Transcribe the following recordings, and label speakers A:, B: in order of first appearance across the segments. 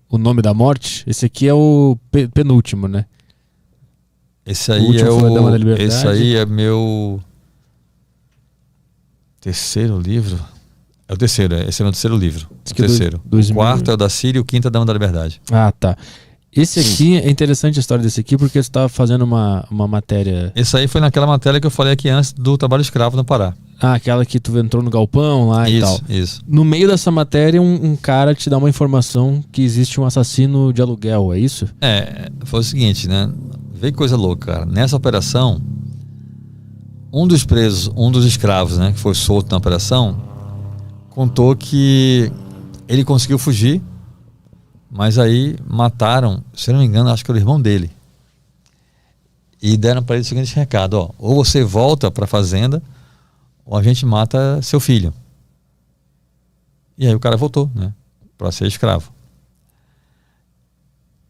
A: O Nome da Morte? Esse aqui é o penúltimo, né?
B: Esse aí esse aí é meu terceiro livro. É o terceiro, esse é o meu terceiro livro. O terceiro. O quarto é o da Síria e o quinto é Dama da Liberdade.
A: Ah, tá. Esse aqui, é interessante a história desse aqui, porque você estava fazendo uma matéria...
B: Esse aí foi naquela matéria que eu falei aqui antes do trabalho escravo no Pará.
A: Ah, aquela que tu entrou no galpão lá e tal.
B: Isso.
A: No meio dessa matéria, um cara te dá uma informação que existe um assassino de aluguel, é isso?
B: Foi o seguinte, né? Vê que coisa louca, cara. Nessa operação, um dos presos, um dos escravos, né, que foi solto na operação, contou que ele conseguiu fugir, mas aí mataram, se eu não me engano, acho que era o irmão dele. E deram para ele o seguinte recado, ó, ou você volta para a fazenda, ou a gente mata seu filho. E aí o cara voltou, né, para ser escravo.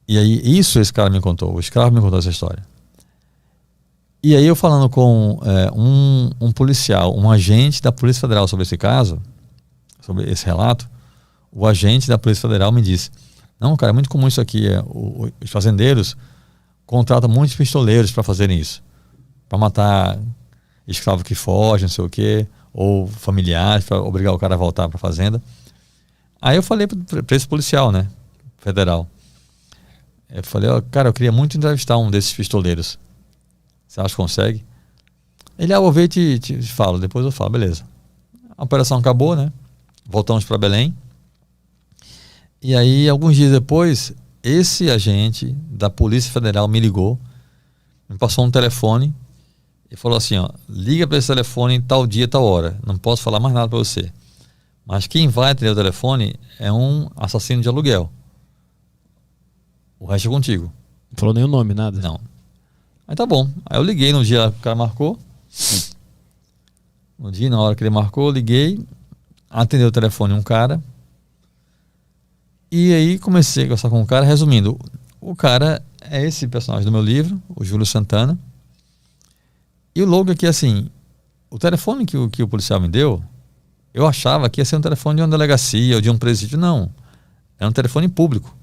B: E aí esse cara me contou, o escravo me contou essa história. E aí eu falando com um policial, um agente da Polícia Federal sobre esse caso, sobre esse relato, o agente da Polícia Federal me disse, não, cara, é muito comum isso aqui, os fazendeiros contratam muitos pistoleiros para fazerem isso, para matar escravo que foge, não sei o quê, ou familiares, para obrigar o cara a voltar para a fazenda. Aí eu falei para esse policial, né, federal, eu falei, ó, cara, eu queria muito entrevistar um desses pistoleiros, você acha que consegue? Ele, vou ver e te falo, depois eu falo, beleza. A operação acabou, né, voltamos para Belém. E aí, alguns dias depois, esse agente da Polícia Federal me ligou, me passou um telefone e falou assim, ó, liga para esse telefone em tal dia, tal hora. Não posso falar mais nada para você. Mas quem vai atender o telefone é um assassino de aluguel. O resto é contigo.
A: Não falou nem o nome, nada?
B: Não. Aí tá bom. Aí eu liguei no dia que o cara marcou. No dia, na hora que ele marcou, eu liguei. Atendeu o telefone um cara. E aí comecei a conversar com o cara. Resumindo, o cara é esse personagem do meu livro, o Júlio Santana. E o logo aqui, assim, o telefone que o policial me deu, eu achava que ia ser um telefone de uma delegacia ou de um presídio. Não. Era um telefone público.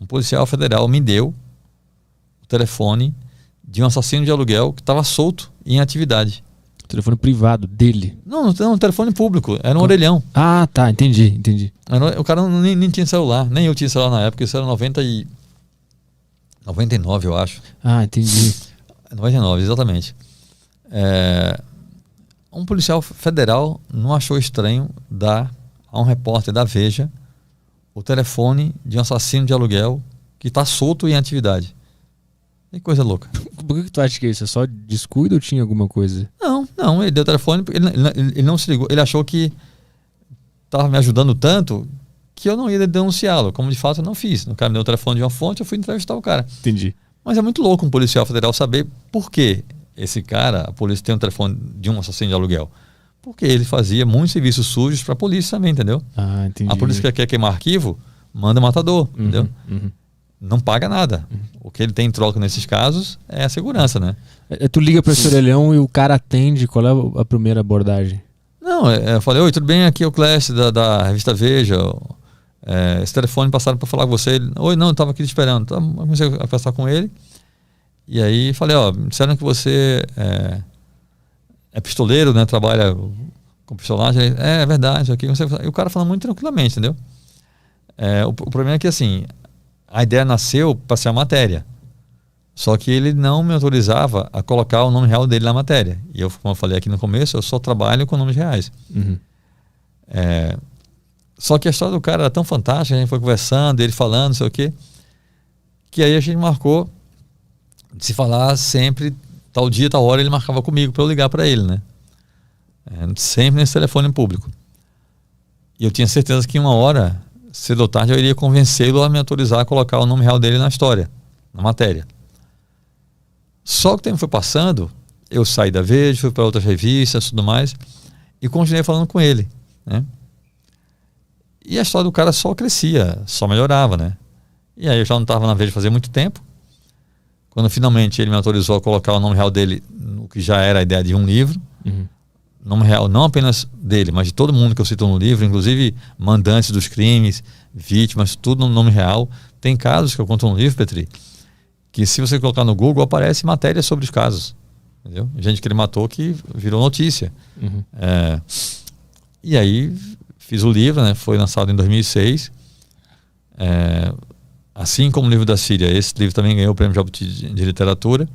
B: Um policial federal me deu o telefone de um assassino de aluguel que estava solto em atividade.
A: Telefone privado dele?
B: Não, um telefone público. Era um orelhão.
A: Ah, tá. Entendi.
B: O cara nem tinha celular. Nem eu tinha celular na época. Isso era 99, eu acho.
A: Ah, entendi.
B: 99, exatamente. Um policial federal não achou estranho dar a um repórter da Veja o telefone de um assassino de aluguel que está solto em atividade. Que coisa louca.
A: Por que tu acha que é isso? É só descuido ou tinha alguma coisa?
B: Não, ele deu o telefone, ele não se ligou, ele achou que estava me ajudando tanto que eu não ia denunciá-lo, como de fato eu não fiz. O cara me deu o telefone de uma fonte, eu fui entrevistar o cara.
A: Entendi.
B: Mas é muito louco um policial federal saber por que esse cara, a polícia tem um telefone de um assassino de aluguel. Porque ele fazia muitos serviços sujos para a polícia também, entendeu?
A: Ah, entendi.
B: A polícia que quer queimar arquivo, manda matador, entendeu? Não paga nada. O que ele tem em troca nesses casos é a segurança, né?
A: Tu liga para esse orelhão e o cara atende. Qual é a primeira abordagem?
B: Não, eu falei, oi, tudo bem? Aqui é o Clécio da revista Veja. Esse telefone passaram para falar com você. Ele, oi, não, eu estava aqui te esperando. Então, comecei a conversar com ele. E aí falei, me disseram que você é pistoleiro, né? Trabalha com pistolagem. É verdade. Aqui. E o cara falando muito tranquilamente, entendeu? O problema é que, assim, a ideia nasceu para ser a matéria. Só que ele não me autorizava a colocar o nome real dele na matéria. E eu, como eu falei aqui no começo, eu só trabalho com nomes reais. Só que a história do cara era tão fantástica, a gente foi conversando, ele falando, não sei o quê, que aí a gente marcou de se falar sempre, tal dia, tal hora, ele marcava comigo para eu ligar para ele, né? Sempre nesse telefone público. E eu tinha certeza que uma hora, cedo ou tarde, eu iria convencê-lo a me autorizar a colocar o nome real dele na história, na matéria. Só que o tempo foi passando, eu saí da Veja, fui para outras revistas e tudo mais, e continuei falando com ele, né? E a história do cara só crescia, só melhorava, né? E aí eu já não estava na Veja fazia muito tempo. Quando finalmente ele me autorizou a colocar o nome real dele no que já era a ideia de um livro, nome real não apenas dele, mas de todo mundo que eu cito no livro, inclusive mandantes dos crimes, vítimas, tudo no nome real. Tem casos que eu conto no livro, Petri, que se você colocar no Google, aparece matéria sobre os casos. Entendeu? Gente que ele matou que virou notícia. E aí fiz o livro, né? Foi lançado em 2006. Assim como o livro da Síria, esse livro também ganhou o prêmio Jabuti de literatura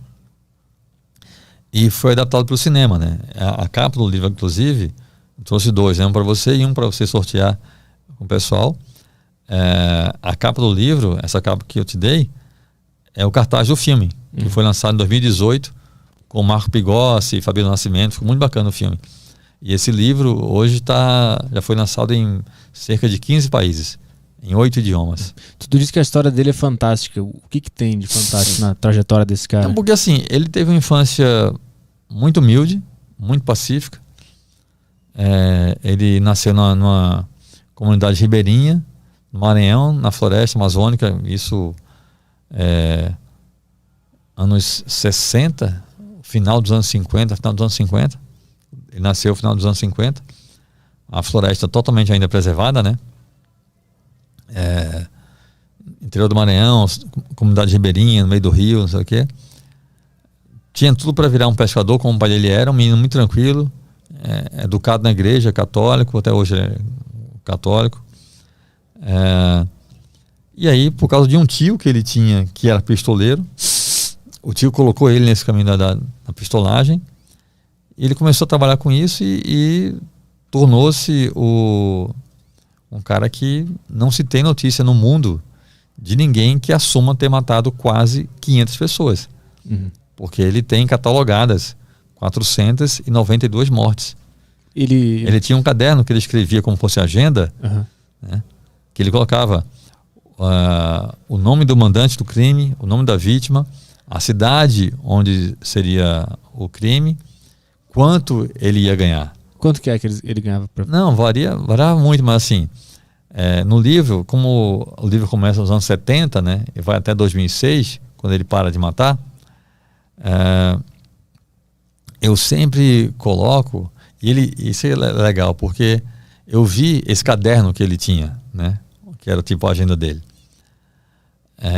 B: e foi adaptado para o cinema, né? A capa do livro, inclusive, eu trouxe dois, né? Um para você e um para você sortear com o pessoal. A capa do livro, essa capa que eu te dei, é o cartaz do filme, que foi lançado em 2018 com Marco Pigossi e Fabiano Nascimento. Ficou muito bacana o filme. E esse livro hoje já foi lançado em cerca de 15 países, em 8 idiomas.
A: Tu disse que a história dele é fantástica. O que tem de fantástico na trajetória desse cara?
B: Então, porque assim, ele teve uma infância muito humilde, muito pacífica. Ele nasceu numa comunidade ribeirinha, no Maranhão, na floresta amazônica. Isso anos 60, final dos anos 50, Ele nasceu no final dos anos 50. A floresta totalmente ainda preservada, né? Interior do Maranhão, comunidade ribeirinha, no meio do rio, não sei o quê. Tinha tudo para virar um pescador, como o pai dele era, um menino muito tranquilo, educado na igreja, católico, até hoje é católico. E aí, por causa de um tio que ele tinha, que era pistoleiro, o tio colocou ele nesse caminho da pistolagem. Ele começou a trabalhar com isso e tornou-se um cara que não se tem notícia no mundo de ninguém que assuma ter matado quase 500 pessoas. Porque ele tem catalogadas 492 mortes. Ele tinha um caderno que ele escrevia como fosse agenda, né, que ele colocava o nome do mandante do crime, o nome da vítima, a cidade onde seria o crime, quanto ele ia ganhar.
A: Quanto que ele ganhava?
B: Não, variava muito, mas assim, no livro, como o livro começa nos anos 70, né, e vai até 2006, quando ele para de matar, eu sempre coloco, isso é legal, porque eu vi esse caderno que ele tinha, né, que era tipo a agenda dele.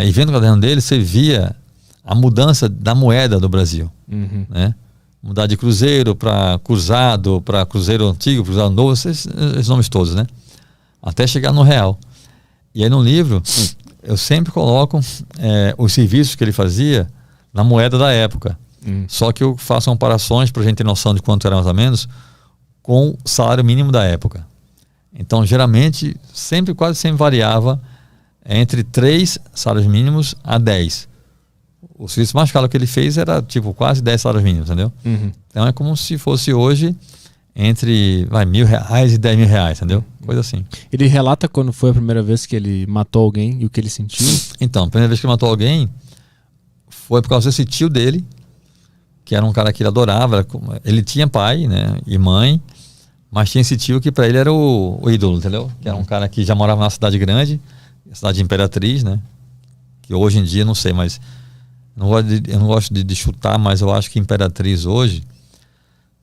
B: E vendo o caderno dele, você via a mudança da moeda do Brasil, né? Mudar de cruzeiro para cruzado, para cruzeiro antigo, cruzado novo, esses nomes todos, né? Até chegar no real. E aí no livro, eu sempre coloco os serviços que ele fazia na moeda da época. Só que eu faço comparações para a gente ter noção de quanto era mais ou menos com o salário mínimo da época. Então, geralmente, quase sempre variava entre 3 salários mínimos a 10. O serviço mais caro que ele fez era tipo quase 10 salários mínimos, entendeu? Então é como se fosse hoje entre R$1.000 e R$10.000, entendeu? Coisa assim.
A: Ele relata quando foi a primeira vez que ele matou alguém e o que ele sentiu?
B: Então, a primeira vez que ele matou alguém foi por causa desse tio dele, que era um cara que ele adorava. Ele tinha pai, né, e mãe, mas tinha esse tio que para ele era o ídolo, entendeu? Que era um cara que já morava na cidade grande, a cidade de Imperatriz, né? Que hoje em dia, não sei, mas eu não gosto de chutar, mas eu acho que Imperatriz hoje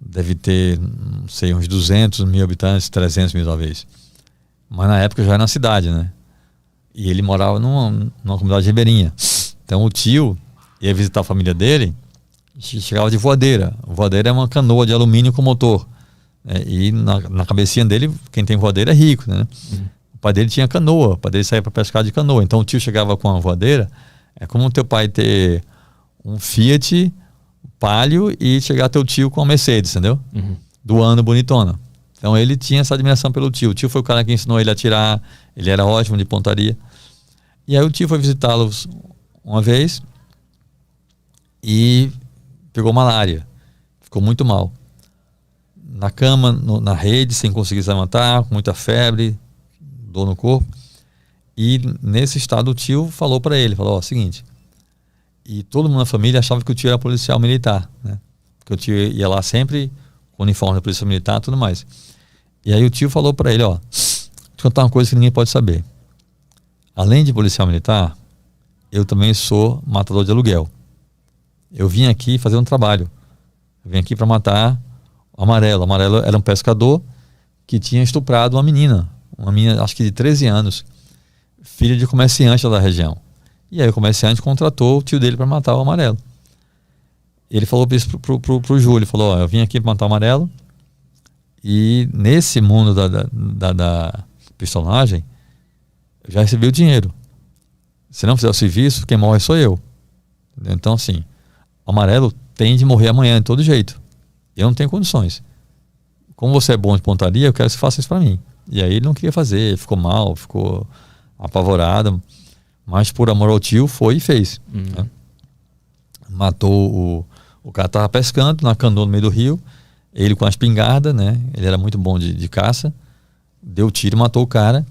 B: deve ter, não sei, uns 200 mil habitantes, 300 mil talvez. Mas na época já era na cidade, né? E ele morava numa comunidade ribeirinha. Então o tio ia visitar a família dele, chegava de voadeira. Voadeira é uma canoa de alumínio com motor. E na cabecinha dele, quem tem voadeira é rico, né? O pai dele tinha canoa, o pai dele saía para pescar de canoa. Então o tio chegava com a voadeira. É como o teu pai ter um Fiat Palio e chegar teu tio com uma Mercedes, entendeu? Do ano bonitona. Então ele tinha essa admiração pelo tio. O tio foi o cara que ensinou ele a atirar, ele era ótimo de pontaria. E aí o tio foi visitá-los uma vez e pegou malária. Ficou muito mal. Na cama, na rede, sem conseguir se levantar, com muita febre, dor no corpo. E nesse estado o tio falou para ele, falou, seguinte, e todo mundo na família achava que o tio era policial militar, né? Porque o tio ia lá sempre com uniforme da polícia militar e tudo mais. E aí o tio falou para ele, vou te contar uma coisa que ninguém pode saber. Além de policial militar, eu também sou matador de aluguel. Eu vim aqui fazer um trabalho. Eu vim aqui para matar Amarelo. Amarelo era um pescador que tinha estuprado uma menina, acho que de 13 anos, filha de comerciante da região. E aí o comerciante contratou o tio dele para matar o Amarelo. Ele falou isso pro Júlio, falou, ó, eu vim aqui para matar o Amarelo, e nesse mundo da pistolagem, eu já recebi o dinheiro. Se não fizer o serviço, quem morre sou eu. Então, assim, o Amarelo tem de morrer amanhã de todo jeito. Eu não tenho condições. Como você é bom de pontaria, eu quero que você faça isso para mim. E aí ele não queria fazer, ele ficou mal, ficou apavorado, mas por amor ao tio foi e fez. Né? Matou o cara, tava pescando na canoa no meio do rio, ele com a espingarda, né? Ele era muito bom de caça, deu tiro e matou o cara.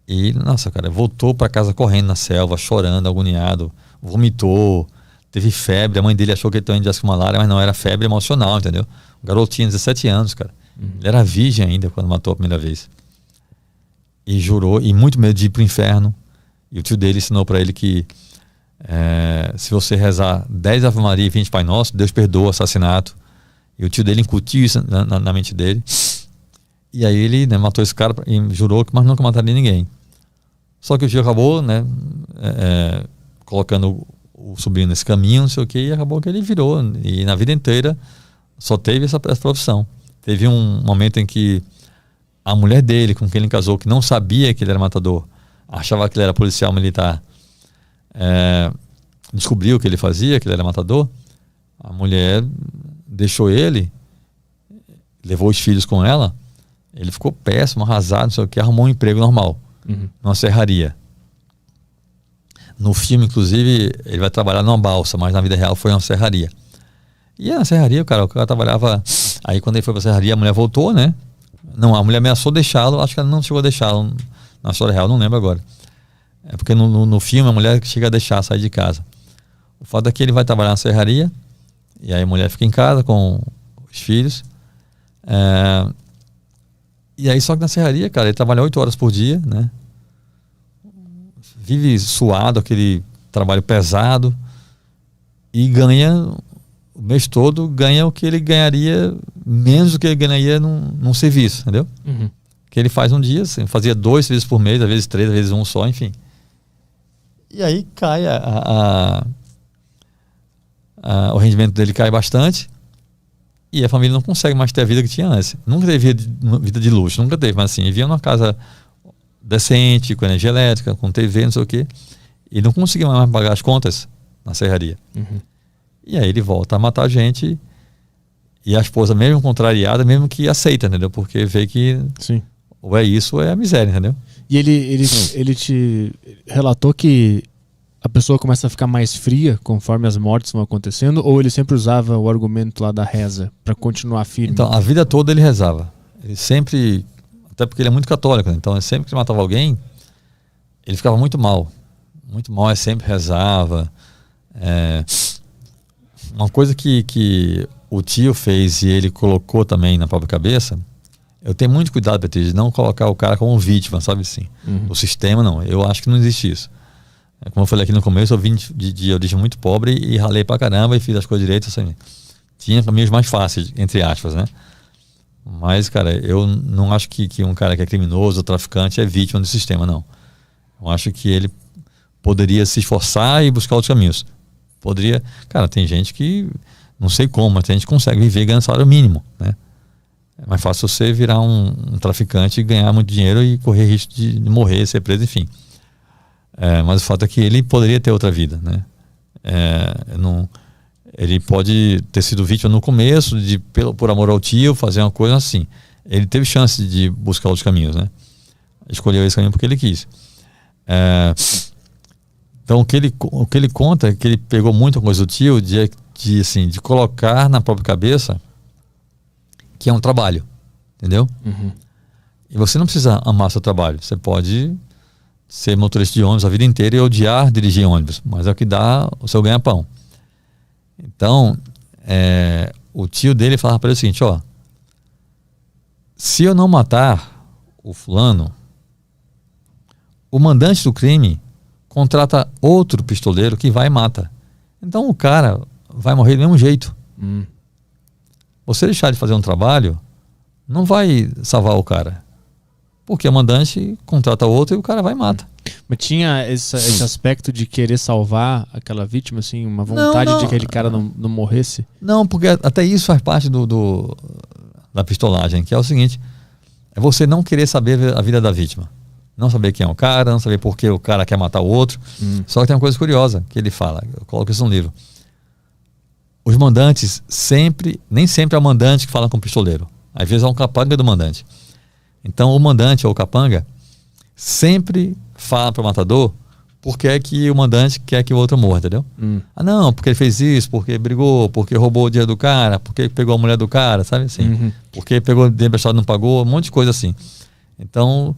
B: E, nossa, cara, voltou para casa correndo na selva, chorando, agoniado, vomitou, teve febre. A mãe dele achou que ele estava indo com malária, mas não, era febre emocional, entendeu? O garoto tinha 17 anos, cara. Ele era virgem ainda quando matou a primeira vez. E jurou, e muito medo de ir pro inferno. E o tio dele ensinou para ele que se você rezar 10 Ave Maria e 20 Pai Nosso, Deus perdoa o assassinato. E o tio dele incutiu isso na mente dele. E aí ele, né, matou esse cara e jurou que mais nunca mataria ninguém. Só que o tio acabou, né, colocando o sobrinho nesse caminho, não sei o que, e acabou que ele virou. E na vida inteira só teve essa profissão. Teve um momento em que a mulher dele, com quem ele casou, que não sabia que ele era matador, achava que ele era policial militar, descobriu o que ele fazia, que ele era matador. A mulher deixou ele, levou os filhos com ela, ele ficou péssimo, arrasado, não sei o que, arrumou um emprego normal, numa serraria. No filme, inclusive, ele vai trabalhar numa balsa, mas na vida real foi uma serraria. E na serraria, o cara trabalhava. Aí quando ele foi pra serraria, a mulher voltou, né? Não, a mulher ameaçou deixá-lo, acho que ela não chegou a deixá-lo na história real, não lembro agora. É porque no filme a mulher chega a deixar sair de casa. O fato é que ele vai trabalhar na serraria, e aí a mulher fica em casa com os filhos. E aí, só que na serraria, cara, ele trabalha 8 horas por dia, né? Vive suado, aquele trabalho pesado, e ganha, o mês todo, ganha o que ele ganharia, menos do que ele ganharia num serviço, entendeu? Que ele faz um dia, assim, fazia 2 vezes por mês, às vezes 3, às vezes 1 só, enfim. E aí cai o rendimento dele cai bastante, e a família não consegue mais ter a vida que tinha antes. Nunca teve vida de luxo, nunca teve, mas assim, vivia numa casa decente, com energia elétrica, com TV, não sei o quê, e não conseguia mais pagar as contas na serraria. E aí ele volta a matar gente, e a esposa, mesmo contrariada, mesmo que aceita, entendeu? Porque vê que
A: Sim.
B: ou é isso ou é a miséria, entendeu?
A: E ele te relatou que a pessoa começa a ficar mais fria conforme as mortes vão acontecendo, ou ele sempre usava o argumento lá da reza para continuar firme?
B: Então, a vida toda ele rezava. Ele sempre, até porque ele é muito católico, né? Então sempre que matava alguém, ele ficava muito mal. Muito mal, ele sempre rezava. Uma coisa que o tio fez e ele colocou também na própria cabeça, eu tenho muito cuidado, Beatriz, de não colocar o cara como vítima, sabe assim? O sistema, não. Eu acho que não existe isso. Como eu falei aqui no começo, eu vim de origem muito pobre e ralei pra caramba e fiz as coisas direitas, assim. Tinha caminhos mais fáceis, entre aspas, né? Mas, cara, eu não acho que um cara que é criminoso ou traficante é vítima do sistema, não. Eu acho que ele poderia se esforçar e buscar outros caminhos. Poderia... Cara, tem gente que, não sei como, mas tem gente que consegue viver e ganhar salário mínimo, né? É mais fácil você virar um traficante e ganhar muito dinheiro e correr risco de morrer, ser preso, enfim. Mas o fato é que ele poderia ter outra vida, né? Ele pode ter sido vítima no começo, por amor ao tio, fazer uma coisa assim. Ele teve chance de buscar outros caminhos, né? Escolheu esse caminho porque ele quis. Então o que ele conta é que ele pegou muita coisa do tio de colocar na própria cabeça que é um trabalho, entendeu? E você não precisa amar seu trabalho. Você pode ser motorista de ônibus a vida inteira e odiar dirigir ônibus, mas é o que dá o seu ganha-pão. Então, o tio dele falava para ele o seguinte, ó, se eu não matar o fulano, o mandante do crime contrata outro pistoleiro que vai e mata. Então o cara vai morrer do mesmo jeito. você deixar de fazer um trabalho não vai salvar o cara. Porque o mandante contrata outro e o cara vai e mata.
A: Mas tinha esse aspecto de querer salvar aquela vítima, assim, uma vontade de que aquele cara não morresse?
B: Não, porque até isso faz parte da pistolagem, que é o seguinte: é você não querer saber a vida da vítima. Não saber quem é o cara, não saber por que o cara quer matar o outro. Só que tem uma coisa curiosa que ele fala, eu coloco isso no livro. Os mandantes nem sempre é o mandante que fala com o pistoleiro. Às vezes é um capanga do mandante. Então o mandante ou o capanga sempre fala para o matador porque é que o mandante quer que o outro morra, entendeu? Ah, não, porque ele fez isso, porque brigou, porque roubou o dinheiro do cara, porque pegou a mulher do cara, sabe assim? Porque pegou o dinheiro emprestado e não pagou, um monte de coisa assim. Então,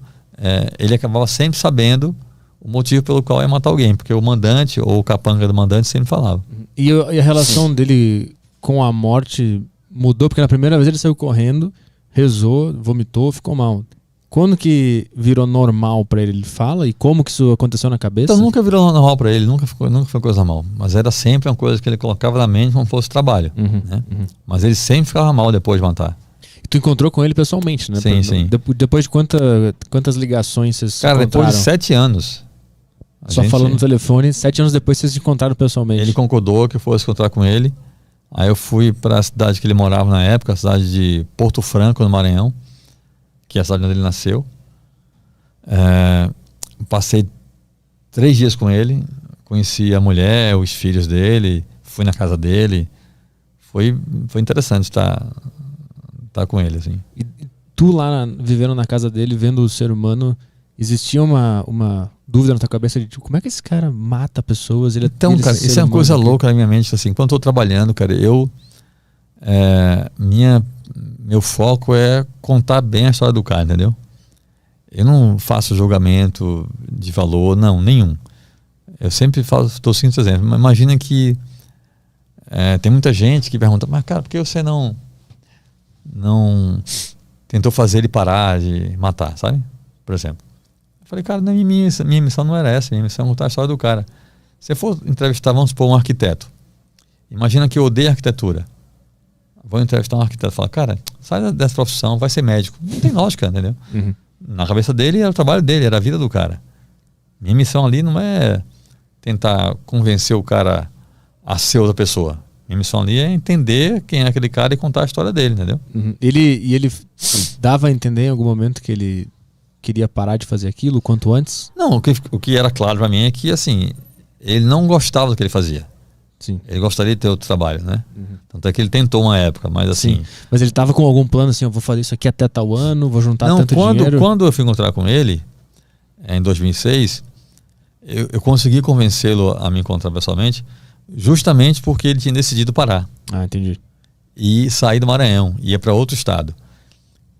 B: ele acabava sempre sabendo o motivo pelo qual ia matar alguém, porque o mandante ou o capanga do mandante sempre falava.
A: E a relação dele com a morte mudou, porque na primeira vez ele saiu correndo, rezou, vomitou, ficou mal. Quando que virou normal pra ele? Ele fala? E como que isso aconteceu na cabeça?
B: Então nunca virou normal pra ele, nunca foi coisa mal. Mas era sempre uma coisa que ele colocava na mente como fosse trabalho. Né? Mas ele sempre ficava mal depois de matar.
A: E tu encontrou com ele pessoalmente, né?
B: Sim.
A: Depois de quantas ligações vocês se
B: encontraram? Depois de 7 anos.
A: Só falando no telefone, 7 anos depois vocês se encontraram pessoalmente.
B: Ele concordou que eu fosse encontrar com ele. Aí eu fui para a cidade que ele morava na época, a cidade de Porto Franco, no Maranhão, que é a cidade onde ele nasceu. Passei 3 dias com ele, conheci a mulher, os filhos dele, fui na casa dele. Foi interessante estar com ele, assim.
A: E tu lá vivendo na casa dele, vendo o ser humano, existia uma dúvida na tua cabeça de tipo, como é que esse cara mata pessoas?
B: Então, cara, isso é uma coisa louca na minha mente, assim, quando eu tô trabalhando, cara, meu foco é contar bem a história do cara, entendeu? Eu não faço julgamento de valor, não, nenhum. Eu sempre estou seguindo esse exemplo. Imagina que tem muita gente que pergunta, mas cara, por que você não tentou fazer ele parar de matar, sabe? Por exemplo. Eu falei, cara, minha missão não era essa, minha missão é contar a história do cara. Se eu for entrevistar, vamos supor, um arquiteto. Imagina que eu odeio arquitetura. Vou entrevistar um arquiteto e falar, cara, sai dessa profissão, vai ser médico. Não tem lógica, entendeu? Na cabeça dele era o trabalho dele, era a vida do cara. Minha missão ali não é tentar convencer o cara a ser outra pessoa. Minha missão ali é entender quem é aquele cara e contar a história dele, entendeu?
A: Ele dava a entender em algum momento que ele queria parar de fazer aquilo quanto antes?
B: Não, o que era claro pra mim é que, assim, ele não gostava do que ele fazia.
A: Sim.
B: Ele gostaria de ter outro trabalho, né? Tanto é que ele tentou uma época, mas assim...
A: Sim. Mas ele tava com algum plano assim, eu vou fazer isso aqui até tal ano, vou juntar tanto dinheiro?
B: Quando eu fui encontrar com ele, em 2006, eu consegui convencê-lo a me encontrar pessoalmente, justamente porque ele tinha decidido parar.
A: Ah, entendi.
B: E sair do Maranhão, ia para outro estado.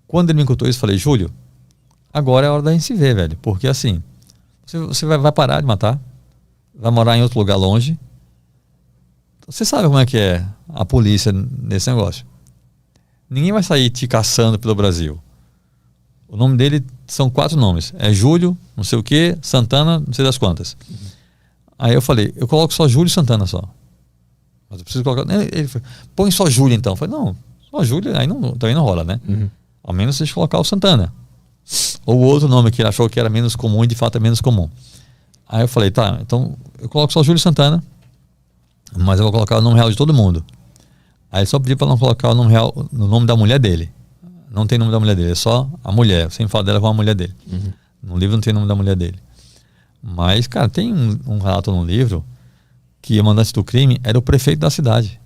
B: Quando ele me encontrou isso, eu falei, Júlio, agora é a hora da gente se ver, velho. Porque assim, você vai parar de matar, vai morar em outro lugar longe. Você sabe como é que é a polícia nesse negócio. Ninguém vai sair te caçando pelo Brasil. O nome dele são 4 nomes. É Júlio, não sei o que, Santana, não sei das quantas. Aí eu falei, eu coloco só Júlio e Santana só. Mas eu preciso colocar... Ele falou, põe só Júlio então. Eu falei, não, só Júlio, aí também não rola, né? Ao menos vocês colocar o Santana. Ou outro nome que ele achou que era menos comum e de fato é menos comum. Aí eu falei, tá, então eu coloco só Júlio Santana, mas eu vou colocar o nome real de todo mundo. Aí ele só pediu para não colocar o nome real, no nome da mulher dele. Não tem nome da mulher dele, é só a mulher. Eu sempre falo dela com a mulher dele. No livro não tem nome da mulher dele. Mas, cara, tem um relato no livro que o mandante do crime era o prefeito da cidade.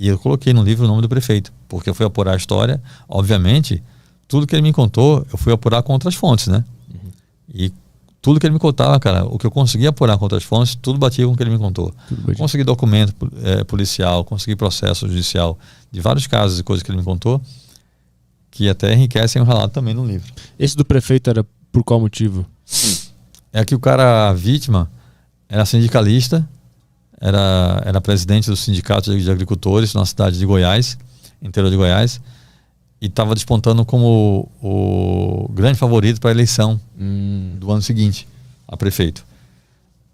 B: E eu coloquei no livro o nome do prefeito, porque eu fui apurar a história. Obviamente, tudo que ele me contou, eu fui apurar com outras fontes, né? E tudo que ele me contava, cara, o que eu conseguia apurar com outras fontes, tudo batia com o que ele me contou. Consegui documento policial, consegui processo judicial de vários casos e coisas que ele me contou, que até enriquecem o relato também no livro.
A: Esse do prefeito era por qual motivo?
B: É que o cara, a vítima, era sindicalista, era presidente do sindicato de agricultores na cidade de Goiás, interior de Goiás, e estava despontando como o grande favorito para a eleição do ano seguinte a prefeito.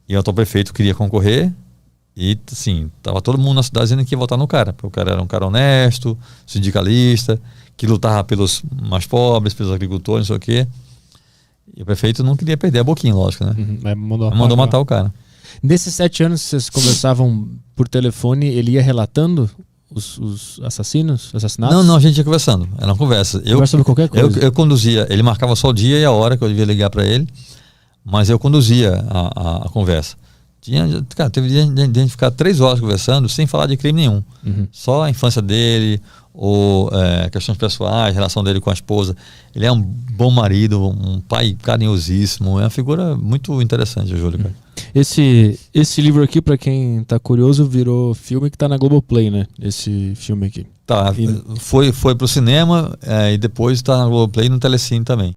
B: E o atual prefeito queria concorrer E, assim, tava todo mundo na cidade dizendo que ia votar no cara, porque o cara era um cara honesto, sindicalista, que lutava pelos mais pobres, pelos agricultores, não sei o quê. E o prefeito não queria perder a boquinha, lógico, né? Mandou matar o cara.
A: Nesses 7 anos que vocês conversavam por telefone, ele ia relatando os assassinatos?
B: Não, a gente ia conversando. Era uma conversa.
A: Conversa sobre qualquer coisa?
B: Eu conduzia, ele marcava só o dia e a hora que eu devia ligar para ele, mas eu conduzia a conversa. Cara, teve dia de a gente ficar 3 horas conversando sem falar de crime nenhum. Só a infância dele, ou questões pessoais, relação dele com a esposa. Ele é um bom marido, um pai carinhosíssimo. É uma figura muito interessante, o Júlio, cara.
A: Esse livro aqui, pra quem tá curioso, virou filme que tá na Globoplay, né? Esse filme aqui.
B: Tá, foi pro cinema e depois tá na Globoplay e no Telecine também.